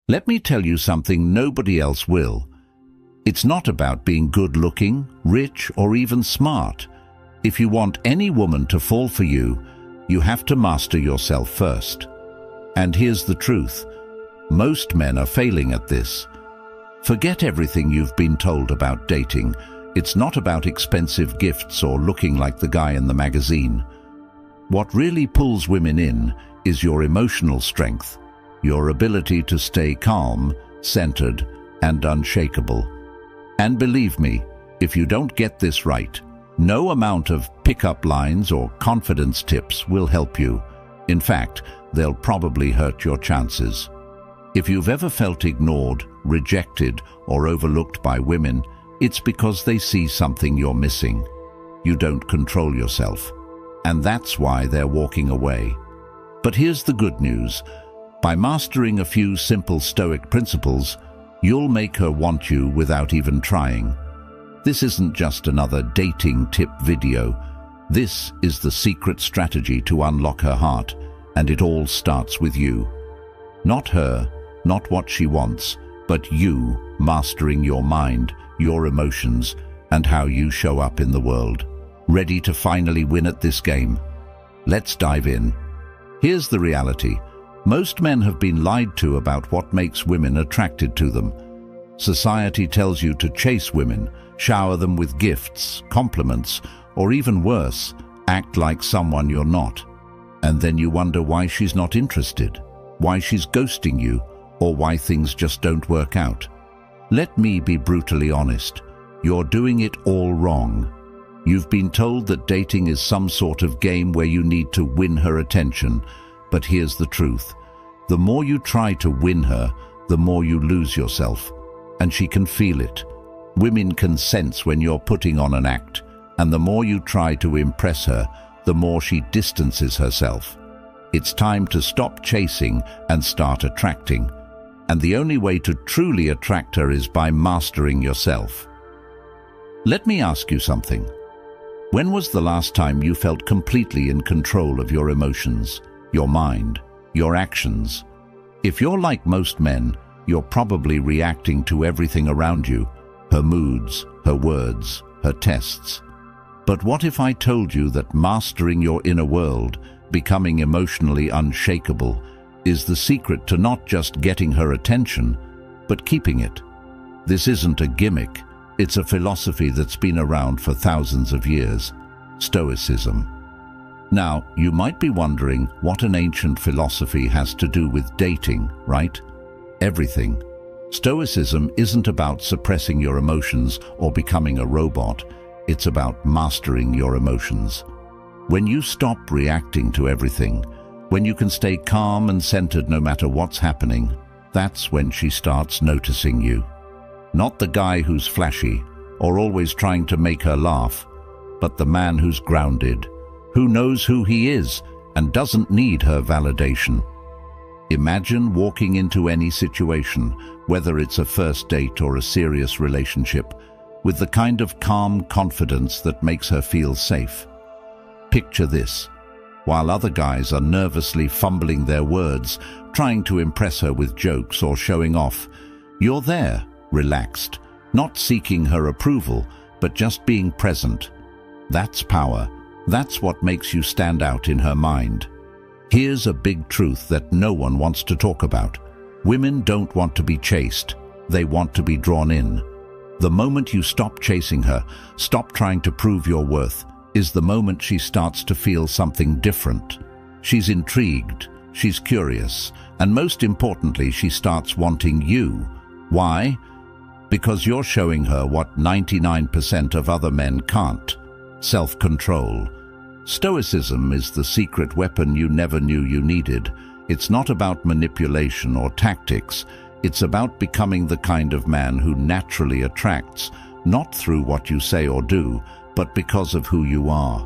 Let me tell you something nobody else will. It's not about being good-looking, rich, or even smart. If you want any woman to fall for you, you have to master yourself first. And here's the truth. Most men are failing at this. Forget everything you've been told about dating. It's not about expensive gifts or looking like the guy in the magazine. What really pulls women in is your emotional strength, your ability to stay calm, centered, and unshakable. And believe me, if you don't get this right, no amount of pickup lines or confidence tips will help you. In fact, they'll probably hurt your chances. If you've ever felt ignored, rejected, or overlooked by women, it's because they see something you're missing. You don't control yourself. And that's why they're walking away. But here's the good news. By mastering a few simple Stoic principles, you'll make her want you without even trying. This isn't just another dating tip video. This is the secret strategy to unlock her heart, and it all starts with you. Not her, not what she wants, but you mastering your mind, your emotions, and how you show up in the world. Ready to finally win at this game? Let's dive in. Here's the reality. Most men have been lied to about what makes women attracted to them. Society tells you to chase women, shower them with gifts, compliments, or even worse, act like someone you're not. And then you wonder why she's not interested, why she's ghosting you, or why things just don't work out. Let me be brutally honest. You're doing it all wrong. You've been told that dating is some sort of game where you need to win her attention. But here's the truth. The more you try to win her, the more you lose yourself. And she can feel it. Women can sense when you're putting on an act. And the more you try to impress her, the more she distances herself. It's time to stop chasing and start attracting. And the only way to truly attract her is by mastering yourself. Let me ask you something. When was the last time you felt completely in control of your emotions, your mind, your actions? If you're like most men, you're probably reacting to everything around you, her moods, her words, her tests. But what if I told you that mastering your inner world, becoming emotionally unshakable, is the secret to not just getting her attention, but keeping it? This isn't a gimmick. It's a philosophy that's been around for thousands of years, Stoicism. Now, you might be wondering what an ancient philosophy has to do with dating, right? Everything. Stoicism isn't about suppressing your emotions or becoming a robot. It's about mastering your emotions. When you stop reacting to everything, when you can stay calm and centered no matter what's happening, that's when she starts noticing you. Not the guy who's flashy or always trying to make her laugh, but the man who's grounded, who knows who he is and doesn't need her validation. Imagine walking into any situation, whether it's a first date or a serious relationship, with the kind of calm confidence that makes her feel safe. Picture this. While other guys are nervously fumbling their words, trying to impress her with jokes or showing off, you're there, relaxed, not seeking her approval, but just being present. That's power. That's what makes you stand out in her mind. Here's a big truth that no one wants to talk about. Women don't want to be chased. They want to be drawn in. The moment you stop chasing her, stop trying to prove your worth, is the moment she starts to feel something different. She's intrigued, she's curious, and most importantly, she starts wanting you. Why? Because you're showing her what 99% of other men can't. Self-control. Stoicism is the secret weapon you never knew you needed. It's not about manipulation or tactics. It's about becoming the kind of man who naturally attracts, not through what you say or do, but because of who you are.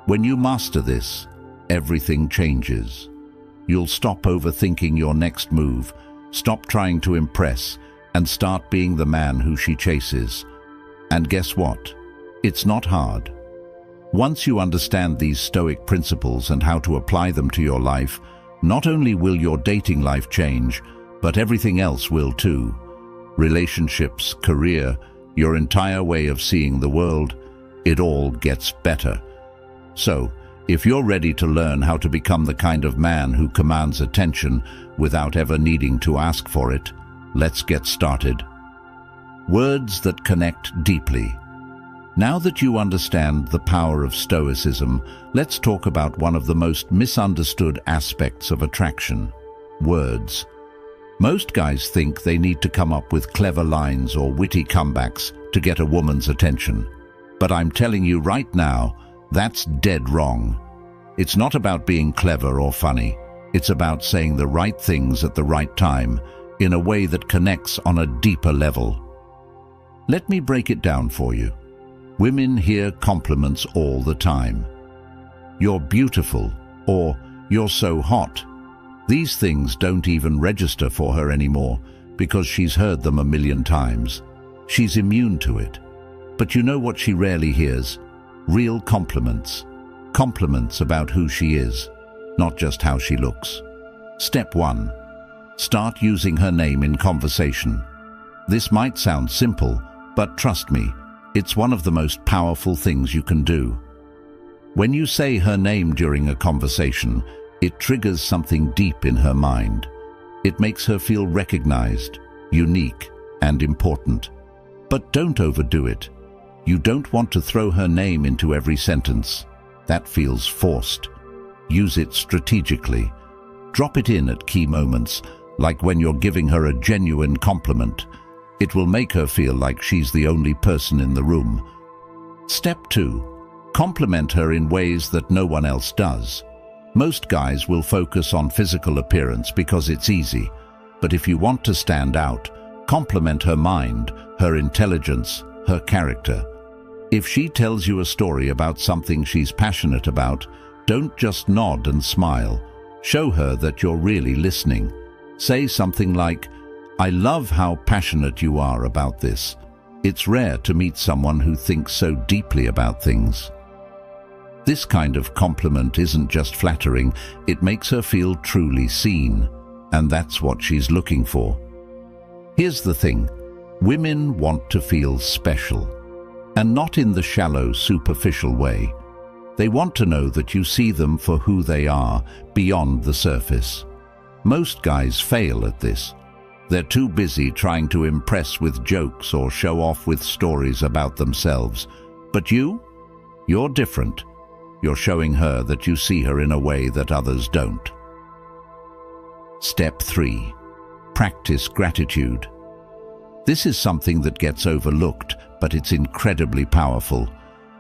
When you master this, everything changes. You'll stop overthinking your next move, stop trying to impress, and start being the man who she chases. And guess what? It's not hard. Once you understand these Stoic principles and how to apply them to your life, not only will your dating life change, But everything else will too. Relationships, career, your entire way of seeing the world, it all gets better. So, if you're ready to learn how to become the kind of man who commands attention without ever needing to ask for it, let's get started. Words that connect deeply. Now that you understand the power of Stoicism, let's talk about one of the most misunderstood aspects of attraction: words. Most guys think they need to come up with clever lines or witty comebacks to get a woman's attention. But I'm telling you right now, that's dead wrong. It's not about being clever or funny. It's about saying the right things at the right time, in a way that connects on a deeper level. Let me break it down for you. Women hear compliments all the time. "You're beautiful," or "You're so hot." These things don't even register for her anymore because she's heard them a million times. She's immune to it. But you know what she rarely hears? Real compliments. Compliments about who she is, not just how she looks. Step 1. Start using her name in conversation. This might sound simple, but trust me, it's one of the most powerful things you can do. When you say her name during a conversation, it triggers something deep in her mind. It makes her feel recognized, unique, and important. But don't overdo it. You don't want to throw her name into every sentence. That feels forced. Use it strategically. Drop it in at key moments, like when you're giving her a genuine compliment. It will make her feel like she's the only person in the room. Step 2. Compliment her in ways that no one else does. Most guys will focus on physical appearance because it's easy. But if you want to stand out, compliment her mind, her intelligence, her character. If she tells you a story about something she's passionate about, don't just nod and smile. Show her that you're really listening. Say something like, "I love how passionate you are about this. It's rare to meet someone who thinks so deeply about things." This kind of compliment isn't just flattering, it makes her feel truly seen, and that's what she's looking for. Here's the thing, women want to feel special, and not in the shallow, superficial way. They want to know that you see them for who they are, beyond the surface. Most guys fail at this. They're too busy trying to impress with jokes or show off with stories about themselves. But you're different. You're showing her that you see her in a way that others don't. Step 3. Practice gratitude. This is something that gets overlooked, but it's incredibly powerful.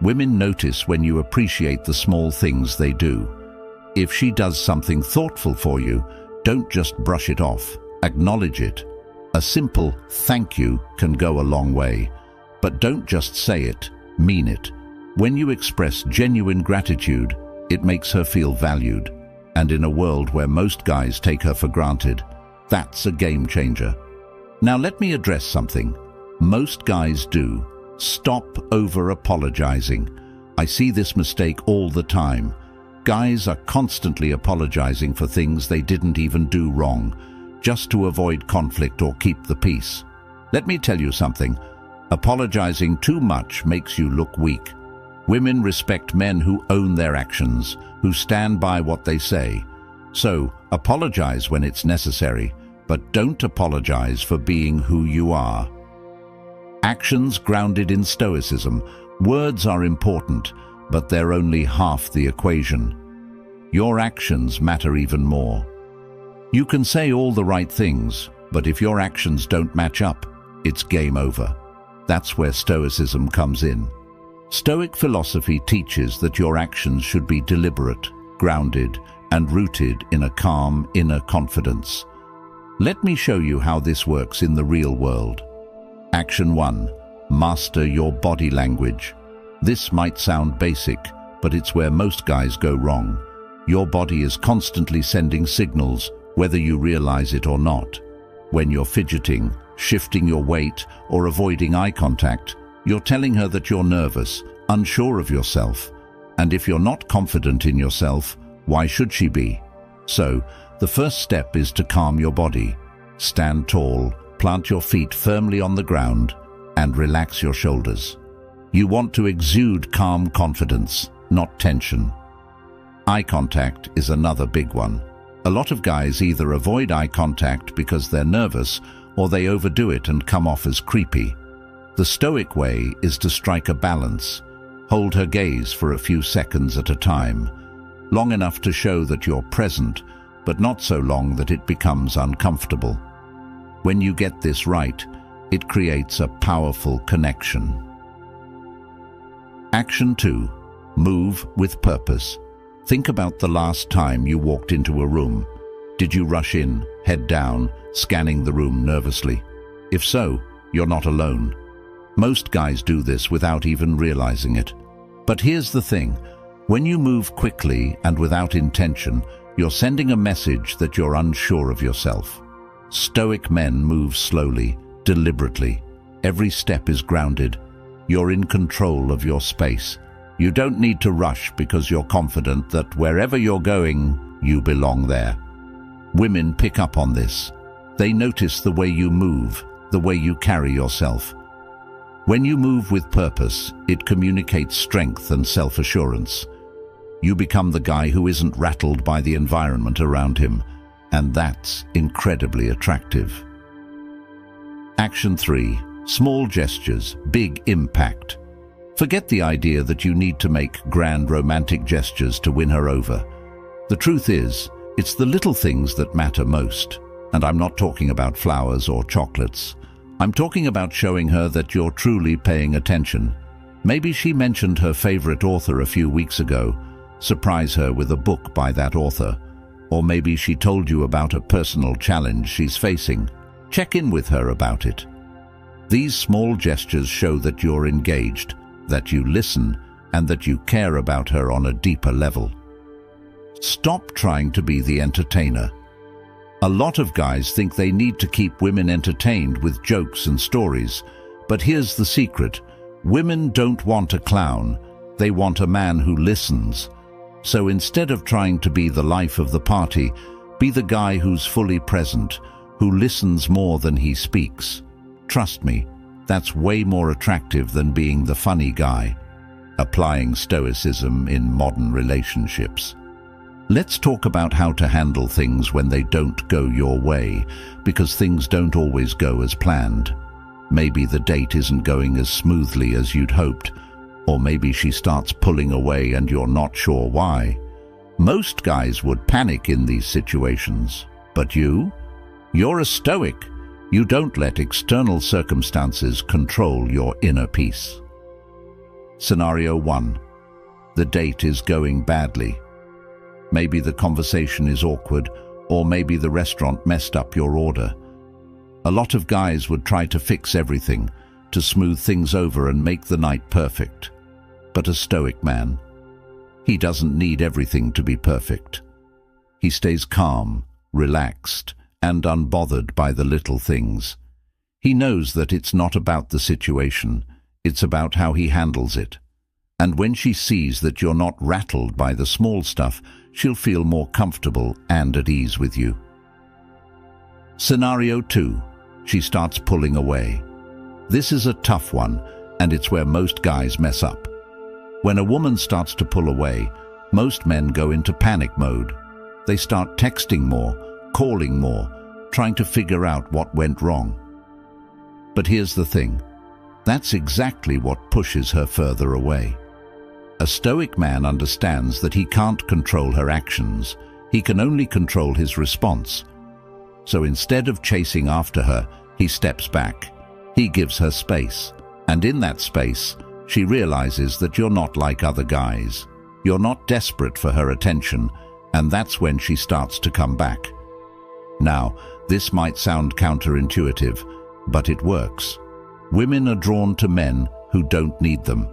Women notice when you appreciate the small things they do. If she does something thoughtful for you, don't just brush it off. Acknowledge it. A simple thank you can go a long way. But don't just say it, mean it. When you express genuine gratitude, it makes her feel valued. And in a world where most guys take her for granted, that's a game changer. Now let me address something most guys do. Stop over-apologizing. I see this mistake all the time. Guys are constantly apologizing for things they didn't even do wrong, just to avoid conflict or keep the peace. Let me tell you something. Apologizing too much makes you look weak. Women respect men who own their actions, who stand by what they say. So, apologize when it's necessary, but don't apologize for being who you are. Actions grounded in Stoicism. Words are important, but they're only half the equation. Your actions matter even more. You can say all the right things, but if your actions don't match up, it's game over. That's where Stoicism comes in. Stoic philosophy teaches that your actions should be deliberate, grounded, and rooted in a calm inner confidence. Let me show you how this works in the real world. Action 1. Master your body language. This might sound basic, but it's where most guys go wrong. Your body is constantly sending signals, whether you realize it or not. When you're fidgeting, shifting your weight, or avoiding eye contact, you're telling her that you're nervous, unsure of yourself. And if you're not confident in yourself, why should she be? So, the first step is to calm your body. Stand tall, plant your feet firmly on the ground, and relax your shoulders. You want to exude calm confidence, not tension. Eye contact is another big one. A lot of guys either avoid eye contact because they're nervous, or they overdo it and come off as creepy. The Stoic way is to strike a balance. Hold her gaze for a few seconds at a time, long enough to show that you're present, but not so long that it becomes uncomfortable. When you get this right, it creates a powerful connection. Action 2. Move with purpose. Think about the last time you walked into a room. Did you rush in, head down, scanning the room nervously? If so, you're not alone. Most guys do this without even realizing it. But here's the thing. When you move quickly and without intention, you're sending a message that you're unsure of yourself. Stoic men move slowly, deliberately. Every step is grounded. You're in control of your space. You don't need to rush because you're confident that wherever you're going, you belong there. Women pick up on this. They notice the way you move, the way you carry yourself. When you move with purpose, it communicates strength and self-assurance. You become the guy who isn't rattled by the environment around him, and that's incredibly attractive. Action 3. Small gestures, big impact. Forget the idea that you need to make grand romantic gestures to win her over. The truth is, it's the little things that matter most. And I'm not talking about flowers or chocolates. I'm talking about showing her that you're truly paying attention. Maybe she mentioned her favorite author a few weeks ago. Surprise her with a book by that author. Or maybe she told you about a personal challenge she's facing. Check in with her about it. These small gestures show that you're engaged, that you listen, and that you care about her on a deeper level. Stop trying to be the entertainer. A lot of guys think they need to keep women entertained with jokes and stories, but here's the secret. Women don't want a clown, they want a man who listens. So instead of trying to be the life of the party, be the guy who's fully present, who listens more than he speaks. Trust me, that's way more attractive than being the funny guy. Applying Stoicism in modern relationships. Let's talk about how to handle things when they don't go your way, because things don't always go as planned. Maybe the date isn't going as smoothly as you'd hoped, or maybe she starts pulling away and you're not sure why. Most guys would panic in these situations, but you're a Stoic. You don't let external circumstances control your inner peace. Scenario 1. The date is going badly. Maybe the conversation is awkward, or maybe the restaurant messed up your order. A lot of guys would try to fix everything, to smooth things over and make the night perfect. But a Stoic man, he doesn't need everything to be perfect. He stays calm, relaxed, and unbothered by the little things. He knows that it's not about the situation, it's about how he handles it. And when she sees that you're not rattled by the small stuff, she'll feel more comfortable and at ease with you. Scenario 2. She starts pulling away. This is a tough one, and it's where most guys mess up. When a woman starts to pull away, most men go into panic mode. They start texting more, calling more, trying to figure out what went wrong. But here's the thing. That's exactly what pushes her further away. A Stoic man understands that he can't control her actions. He can only control his response. So instead of chasing after her, he steps back. He gives her space. And in that space, she realizes that you're not like other guys. You're not desperate for her attention, and that's when she starts to come back. Now, this might sound counterintuitive, but it works. Women are drawn to men who don't need them.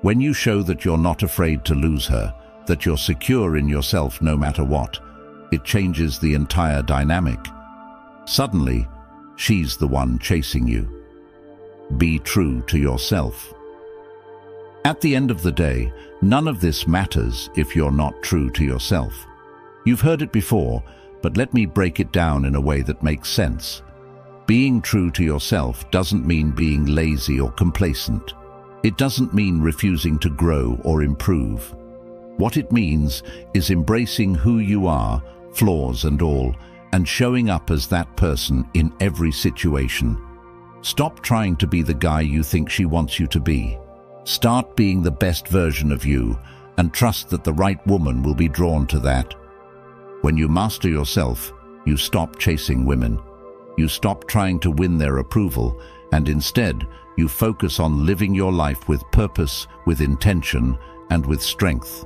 When you show that you're not afraid to lose her, that you're secure in yourself no matter what, it changes the entire dynamic. Suddenly, she's the one chasing you. Be true to yourself. At the end of the day, none of this matters if you're not true to yourself. You've heard it before, but let me break it down in a way that makes sense. Being true to yourself doesn't mean being lazy or complacent. It doesn't mean refusing to grow or improve. What it means is embracing who you are, flaws and all, and showing up as that person in every situation. Stop trying to be the guy you think she wants you to be. Start being the best version of you, and trust that the right woman will be drawn to that. When you master yourself, you stop chasing women. You stop trying to win their approval, and instead, you focus on living your life with purpose, with intention, and with strength.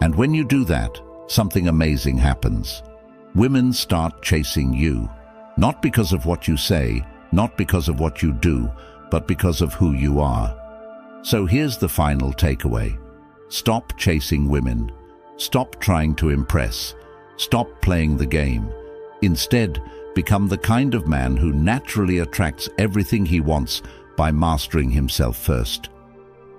And when you do that, something amazing happens. Women start chasing you, not because of what you say, not because of what you do, but because of who you are. So here's the final takeaway. Stop chasing women. Stop trying to impress. Stop playing the game. Instead, become the kind of man who naturally attracts everything he wants by mastering himself first.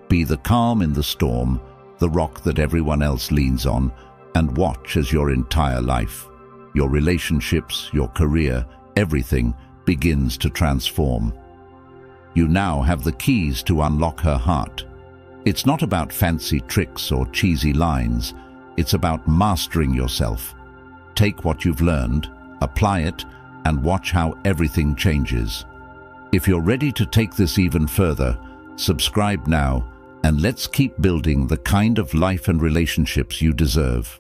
Be the calm in the storm, the rock that everyone else leans on, and watch as your entire life, your relationships, your career, everything begins to transform. You now have the keys to unlock her heart. It's not about fancy tricks or cheesy lines. It's about mastering yourself. Take what you've learned, apply it, and watch how everything changes. If you're ready to take this even further, subscribe now, and let's keep building the kind of life and relationships you deserve.